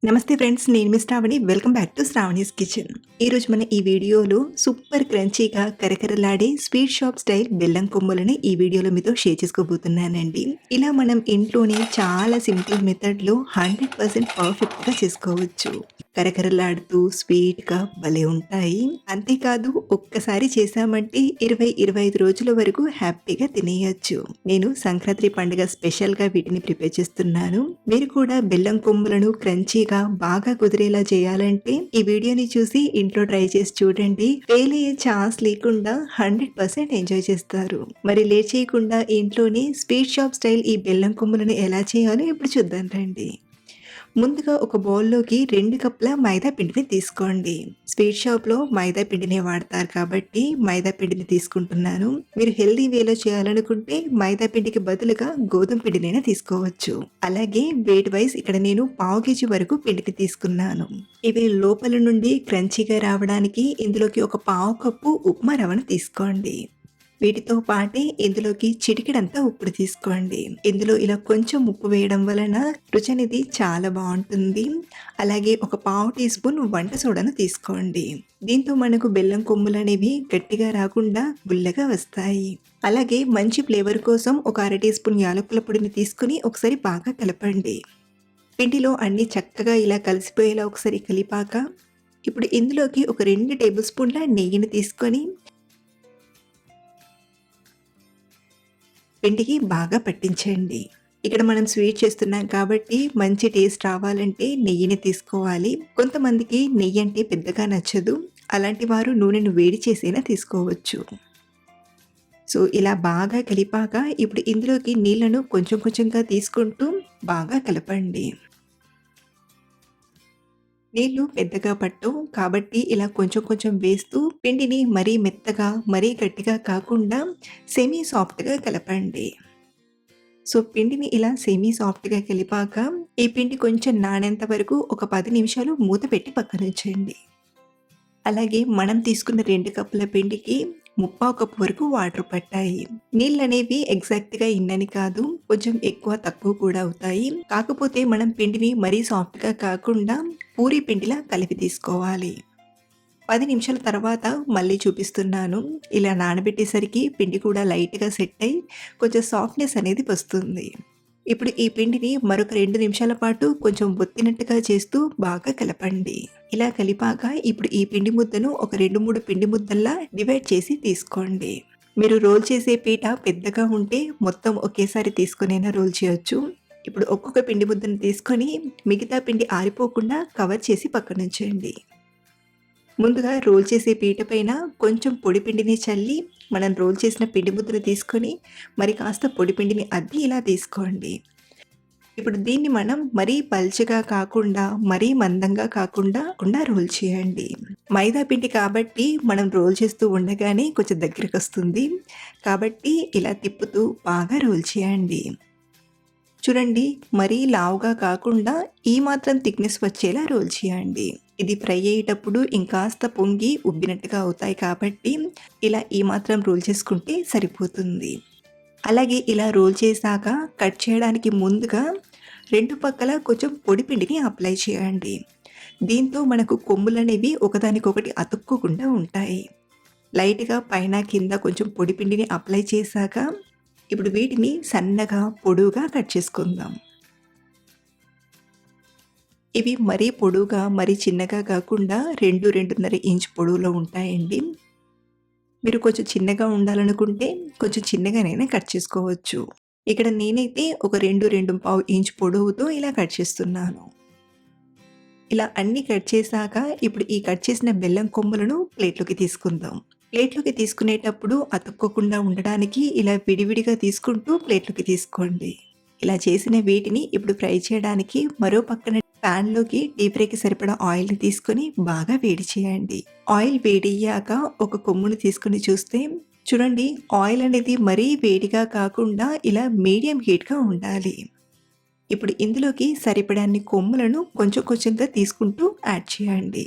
నమస్తే ఫ్రెండ్స్, నేను మీ శ్రావణి. వెల్కమ్ బ్యాక్ టు శ్రావణీస్ కిచెన్. ఈరోజు మన ఈ వీడియోలో సూపర్ క్రంచీగా కరకరలాడే స్వీట్ షాప్ స్టైల్ బెల్లం కొమ్ములని ఈ వీడియోలో మీతో షేర్ చేసుకోబోతున్నానండి. ఇలా మనం ఇంట్లోనే చాలా సింపుల్ మెథడ్లో 100% పర్ఫెక్ట్గా చేసుకోవచ్చు. కరకరలాడుతూ స్వీట్గా భలే ఉంటాయి. అంతేకాదు ఒక్కసారి చేసామంటే 20-25 రోజుల వరకు హ్యాపీగా తినేయచ్చు. నేను సంక్రాంతి పండుగ స్పెషల్గా వీటిని ప్రిపేర్ చేస్తున్నాను. మీరు కూడా బెల్లం కొమ్ములను క్రంచీగా బాగా కుదిరేలా చేయాలంటే ఈ వీడియోని చూసి ఇంట్లో ట్రై చేసి చూడండి. ఫెయిల్ అయ్యే ఛాన్స్ లేకుండా 100% ఎంజాయ్ చేస్తారు. మరి లేట్ చేయకుండా ఇంట్లోనే స్వీట్ షాప్ స్టైల్ ఈ బెల్లం కొమ్ములను ఎలా చేయాలో ఇప్పుడు చూద్దాం రండి. ముందుగా ఒక బౌల్లోకి 2 కప్పుల మైదా పిండిని తీసుకోండి. స్వీట్ షాప్లో మైదా పిండినే వాడతారు కాబట్టి మైదా పిండిని తీసుకుంటున్నాను. మీరు హెల్దీ వేలో చేయాలనుకుంటే మైదా పిండికి బదులుగా గోధుమ పిండినైనా తీసుకోవచ్చు. అలాగే వెయిట్ వైజ్ ఇక్కడ నేను 1/2 kg వరకు పిండిని తీసుకున్నాను. ఇవి లోపల నుండి క్రంచీగా రావడానికి ఇందులోకి ఒక 1/2 కప్పు ఉప్మా రవ్వను తీసుకోండి. వీటితో పాటే ఇందులోకి చిటికెడంతా ఉప్పు తీసుకోండి. ఇందులో ఇలా కొంచెం ఉప్పు వేయడం వలన రుచి అనేది చాలా బాగుంటుంది. అలాగే ఒక 1/2 టీ స్పూన్ వంట సోడాను తీసుకోండి. దీంతో మనకు బెల్లం కొమ్ములు అనేవి గట్టిగా రాకుండా గుల్లగా వస్తాయి. అలాగే మంచి ఫ్లేవర్ కోసం ఒక 1/2 టీ స్పూన్ యాలకుల పొడిని తీసుకుని ఒకసారి బాగా కలపండి. పిండిలో అన్ని చక్కగా ఇలా కలిసిపోయేలా ఒకసారి కలిపాక ఇప్పుడు ఇందులోకి ఒక 2 టేబుల్ స్పూన్ల నెయ్యిని తీసుకొని పిండికి బాగా పట్టించండి. ఇక్కడ మనం స్వీట్ చేస్తున్నాం కాబట్టి మంచి టేస్ట్ రావాలంటే నెయ్యిని తీసుకోవాలి. కొంతమందికి నెయ్యి అంటే పెద్దగా నచ్చదు. అలాంటి వారు నూనెను వేడి చేసైనా తీసుకోవచ్చు. సో ఇలా బాగా కలిపాక ఇప్పుడు ఇందులోకి నీళ్లను కొంచెం కొంచెంగా తీసుకుంటూ బాగా కలపండి. నీళ్లు పెద్దగా పట్టవు కాబట్టి ఇలా కొంచెం కొంచెం వేస్తూ పిండిని మరీ మెత్తగా మరీ గట్టిగా కాకుండా సెమీ సాఫ్ట్గా కలపండి. సో పిండిని ఇలా సెమీ సాఫ్ట్గా కలిపాక ఈ పిండి కొంచెం నానేంత వరకు ఒక 10 నిమిషాలు మూత పెట్టి పక్కన ఉంచండి. అలాగే మనం తీసుకున్న 2 కప్పుల పిండికి 3/4 కప్పు వరకు వాటర్ పట్టాయి. నీళ్ళు అనేవి ఎగ్జాక్ట్గా ఇన్నని కాదు, కొంచెం ఎక్కువ తక్కువ కూడా అవుతాయి. కాకపోతే మనం పిండిని మరీ సాఫ్ట్గా కాకుండా పూరీ పిండిలా కలిపి తీసుకోవాలి. 10 నిమిషాల తర్వాత మళ్ళీ చూపిస్తున్నాను. ఇలా నానబెట్టేసరికి పిండి కూడా లైట్గా సెట్ అయ్యి కొంచెం సాఫ్ట్నెస్ అనేది వస్తుంది. ఇప్పుడు ఈ పిండిని మరొక 2 నిమిషాల పాటు కొంచెం ఒత్తినట్టుగా చేస్తూ బాగా కలపండి. ఇలా కలిపాక ఇప్పుడు ఈ పిండి ముద్దను ఒక 2-3 పిండి ముద్దల్లా డివైడ్ చేసి తీసుకోండి. మీరు రోల్ చేసే పీట పెద్దగా ఉంటే మొత్తం ఒకేసారి తీసుకునైనా రోల్ చేయొచ్చు. ఇప్పుడు ఒక్కొక్క పిండి ముద్దను తీసుకొని మిగతా పిండి ఆరిపోకుండా కవర్ చేసి పక్కనుంచండి. ముందుగా రోల్ చేసే పీట పైన కొంచెం పొడి పిండిని చల్లి మనం రోల్ చేసిన పిండి ముద్దను తీసుకొని మరి కాస్త పొడి పిండిని అద్ది ఇలా తీసుకోండి. ఇప్పుడు దీన్ని మనం మరీ పల్చగా కాకుండా మరీ మందంగా కాకుండా రోల్ చేయండి. మైదా పిండి కాబట్టి మనం రోల్ చేస్తూ ఉండగానే కొంచెం దగ్గరికి వస్తుంది. కాబట్టి ఇలా తిప్పుతూ బాగా రోల్ చేయండి. చూడండి, మరీ లావుగా కాకుండా ఈ మాత్రం థిక్నెస్ వచ్చేలా రోల్ చేయండి. ఇది ఫ్రై అయ్యేటప్పుడు ఇంకాస్త పొంగి ఉబ్బినట్టుగా అవుతాయి కాబట్టి ఇలా ఈ మాత్రం రోల్ చేసుకుంటే సరిపోతుంది. అలాగే ఇలా రోల్ చేశాక కట్ చేయడానికి ముందుగా 2 పక్కల కొంచెం పొడి పిండిని అప్లై చేయండి. దీంతో మనకు కొమ్ములు అనేవి ఒకదానికొకటి అతుక్కోకుండా ఉంటాయి. లైట్గా పైన కింద కొంచెం పొడి పిండిని అప్లై చేశాక ఇప్పుడు వీటిని సన్నగా పొడువుగా కట్ చేసుకుందాం. ఇవి మరీ పొడువుగా మరీ చిన్నగా కాకుండా 2-2.5 ఇంచ్ పొడవులో ఉంటాయండి. మీరు కొంచెం చిన్నగా ఉండాలనుకుంటే కొంచెం చిన్నగానైనా కట్ చేసుకోవచ్చు. ఇక్కడ నేనైతే ఒక 2-2.5 ఇంచ్ పొడవుతో ఇలా కట్ చేస్తున్నాను. ఇలా అన్ని కట్ చేశాక ఇప్పుడు ఈ కట్ చేసిన బెల్లం కొమ్ములను ప్లేట్లోకి తీసుకుందాం. ప్లేట్లోకి తీసుకునేటప్పుడు అతుక్కోకుండా ఉండడానికి ఇలా విడివిడిగా తీసుకుంటూ ప్లేట్లోకి తీసుకోండి. ఇలా చేసిన వీటిని ఇప్పుడు ఫ్రై చేయడానికి మరో పక్కన ప్యాన్లోకి డీప్ ఫ్రైకి సరిపడా ఆయిల్ని తీసుకొని బాగా వేడి చేయండి. ఆయిల్ వేడయ్యాక ఒక కొమ్మును తీసుకుని చూస్తే చూడండి, ఆయిల్ అనేది మరీ వేడిగా కాకుండా ఇలా మీడియం హీట్గా ఉండాలి. ఇప్పుడు ఇందులోకి సరిపడాన్ని కొమ్ములను కొంచెం కొంచెంగా తీసుకుంటూ యాడ్ చేయండి.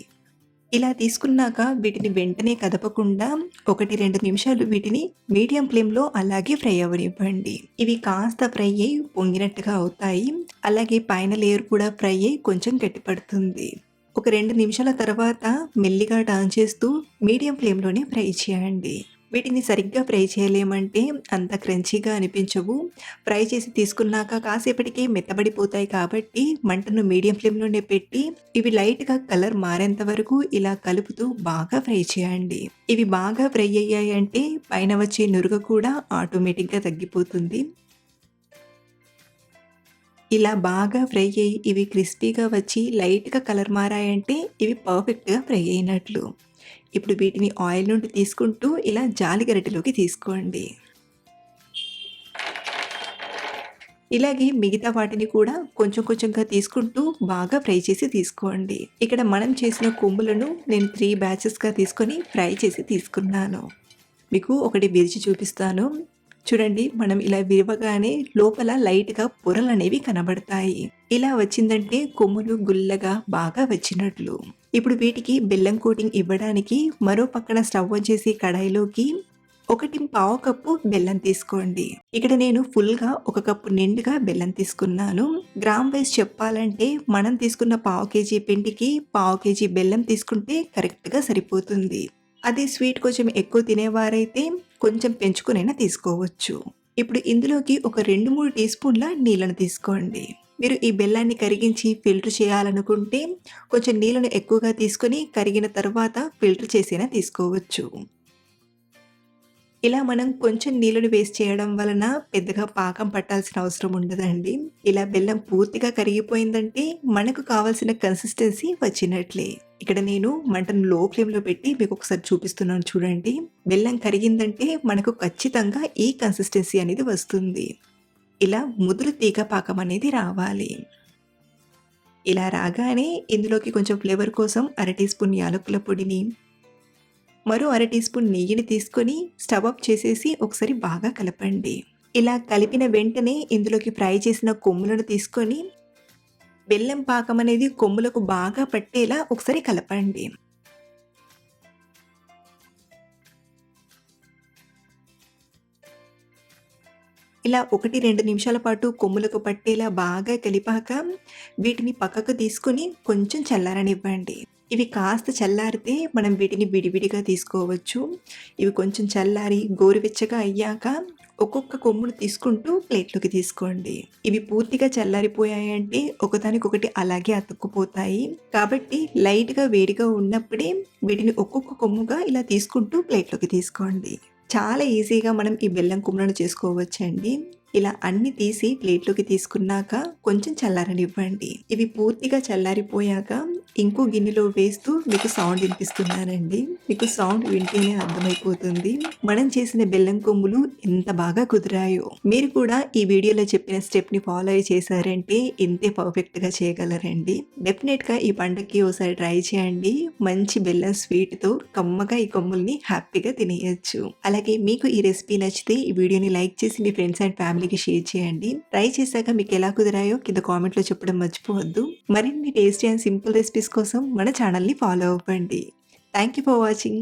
ఇలా తీసుకున్నాక వీటిని వెంటనే కదపకుండా 1, 2 నిమిషాలు వీటిని మీడియం ఫ్లేమ్‌లో అలాగే ఫ్రై అవ్వనివ్వండి. ఇవి కాస్త ఫ్రై అయ్యి పొంగినట్టుగా అవుతాయి. అలాగే పైన లేయర్ కూడా ఫ్రై అయ్యి కొంచెం గట్టిపడుతుంది. ఒక 2 నిమిషాల తర్వాత మెల్లిగా టర్న్ చేస్తూ మీడియం ఫ్లేమ్‌లోనే ఫ్రై చేయండి. వీటిని సరిగ్గా ఫ్రై చేయలేమంటే అంత క్రంచీగా అనిపించవు. ఫ్రై చేసి తీసుకున్నాక కాసేపటికి మెత్తబడిపోతాయి కాబట్టి మంటను మీడియం ఫ్లేమ్‌లోనే పెట్టి ఇవి లైట్‌గా కలర్ మారేంత వరకు ఇలా కలుపుతూ బాగా ఫ్రై చేయండి. ఇవి బాగా ఫ్రై అయ్యాయంటే పైన వచ్చే నురుగ కూడా ఆటోమేటిక్‌గా తగ్గిపోతుంది. ఇలా బాగా ఫ్రై అయ్యి ఇవి క్రిస్పీగా వచ్చి లైట్‌గా కలర్ మారాయంటే ఇవి పర్ఫెక్ట్‌గా ఫ్రై అయినట్లు. ఇప్పుడు వీటిని ఆయిల్ నుండి తీసుకుంటూ ఇలా జాలి గరిటెలోకి తీసుకోండి. ఇలాగే మిగతా వాటిని కూడా కొంచెం కొంచెంగా తీసుకుంటూ బాగా ఫ్రై చేసి తీసుకోండి. ఇక్కడ మనం చేసిన కొమ్ములను నేను 3 బ్యాచెస్‌గా తీసుకొని ఫ్రై చేసి తీసుకున్నాను. మీకు ఒకటి విరిచి చూపిస్తాను. చూడండి, మనం ఇలా విరవగానే లోపల లైట్‌గా పొరలనేవి కనబడతాయి. ఇలా వచ్చిందంటే కొమ్ములు గుల్లగా బాగా వచ్చినట్లు. ఇప్పుడు వీటికి బెల్లం కోటింగ్ ఇవ్వడానికి మరో పక్కన స్టవ్ ఆన్ చేసి కడాయిలోకి 1 కప్పు బెల్లం తీసుకోండి. ఇక్కడ నేను ఫుల్‌గా 1 కప్పు నిండుగా బెల్లం తీసుకున్నాను. గ్రామ్ వైస్ చెప్పాలంటే మనం తీసుకున్న పావు కేజీ పిండికి పావు కేజీ బెల్లం తీసుకుంటే కరెక్ట్‌గా సరిపోతుంది. అదే స్వీట్ కొంచెం ఎక్కువ తినేవారైతే కొంచెం పెంచుకొనైనా తీసుకోవచ్చు. ఇప్పుడు ఇందులోకి ఒక 2, 3 టీ స్పూన్ల నీళ్ళను తీసుకోండి. మీరు ఈ బెల్లాన్ని కరిగించి ఫిల్టర్ చేయాలనుకుంటే కొంచెం నీళ్ళను ఎక్కువగా తీసుకొని కరిగిన తర్వాత ఫిల్టర్ చేసైనా తీసుకోవచ్చు. ఇలా మనం కొంచెం నీళ్ళను వేస్ట్ చేయడం వలన పెద్దగా పాకం పట్టాల్సిన అవసరం ఉండదండి. ఇలా బెల్లం పూర్తిగా కరిగిపోయిందంటే మనకు కావాల్సిన కన్సిస్టెన్సీ వచ్చినట్లే. ఇక్కడ నేను మంటను లో ఫ్లేమ్‌లో పెట్టి మీకు ఒకసారి చూపిస్తున్నాను చూడండి. బెల్లం కరిగిందంటే మనకు ఖచ్చితంగా ఈ కన్సిస్టెన్సీ అనేది వస్తుంది. ఇలా ముదురు తీగ పాకం అనేది రావాలి. ఇలా రాగానే ఇందులోకి కొంచెం ఫ్లేవర్ కోసం అర టీ స్పూన్ యాలకుల పొడిని, మరో అర టీ స్పూన్ నెయ్యిని తీసుకొని స్టవ్ ఆఫ్ చేసేసి ఒకసారి బాగా కలపండి. ఇలా కలిపిన వెంటనే ఇందులోకి ఫ్రై చేసిన కొమ్ములను తీసుకొని బెల్లం పాకం అనేది కొమ్ములకు బాగా పట్టేలా ఒకసారి కలపండి. ఇలా 1, 2 నిమిషాల పాటు కొమ్ములకు పట్టేలా బాగా కలిపాక వీటిని పక్కకు తీసుకొని కొంచెం చల్లారనివ్వండి. ఇవి కాస్త చల్లారితే మనం వీటిని విడివిడిగా తీసుకోవచ్చు. ఇవి కొంచెం చల్లారి గోరువెచ్చగా అయ్యాక ఒక్కొక్క కొమ్మును తీసుకుంటూ ప్లేట్లోకి తీసుకోండి. ఇవి పూర్తిగా చల్లారిపోయాయంటే ఒకదానికొకటి అలాగే అతుక్కుపోతాయి. కాబట్టి లైట్‌గా వేడిగా ఉన్నప్పుడే వీటిని ఒక్కొక్క కొమ్ముగా ఇలా తీసుకుంటూ ప్లేట్లోకి తీసుకోండి. చాలా ఈజీగా మనం ఈ బెల్లం కుమ్రను చేసుకోవచ్చండి. ఇలా అన్ని తీసి ప్లేట్లోకి తీసుకున్నాక కొంచెం చల్లారనివ్వండి. ఇవి పూర్తిగా చల్లారిపోయాక ఇంకో గిన్నెలో వేస్తూ మీకు సౌండ్ వినిపిస్తున్నానండి. మీకు సౌండ్ వింటేనే అర్థమైపోతుంది మనం చేసిన బెల్లం కొమ్ములు ఎంత బాగా కుదిరాయో. మీరు కూడా ఈ వీడియోలో చెప్పిన స్టెప్‌ని ఫాలో అయ్యి చేశారంటే ఇంతే పర్ఫెక్ట్‌గా చేయగలరండి. డెఫినెట్‌గా ఈ పండగకి ఓసారి ట్రై చేయండి. మంచి బెల్లం స్వీట్‌తో కమ్మగా ఈ కొమ్ముల్ని హ్యాపీగా తినేయొచ్చు. అలాగే మీకు ఈ రెసిపీ నచ్చితే ఈ వీడియోని లైక్ చేసి మీ ఫ్రెండ్స్ అండ్ ఫ్యామిలీకి షేర్ చేయండి. ట్రై చేశాక మీకు ఎలా కుదిరాయో కింద కామెంట్‌లో చెప్పడం మర్చిపోవద్దు. మరిన్ని టేస్టీ అండ్ సింపుల్ రెసిపీస్ కోసం మన ఛానల్‌ని ఫాలో అవ్వండి. Thank you for watching.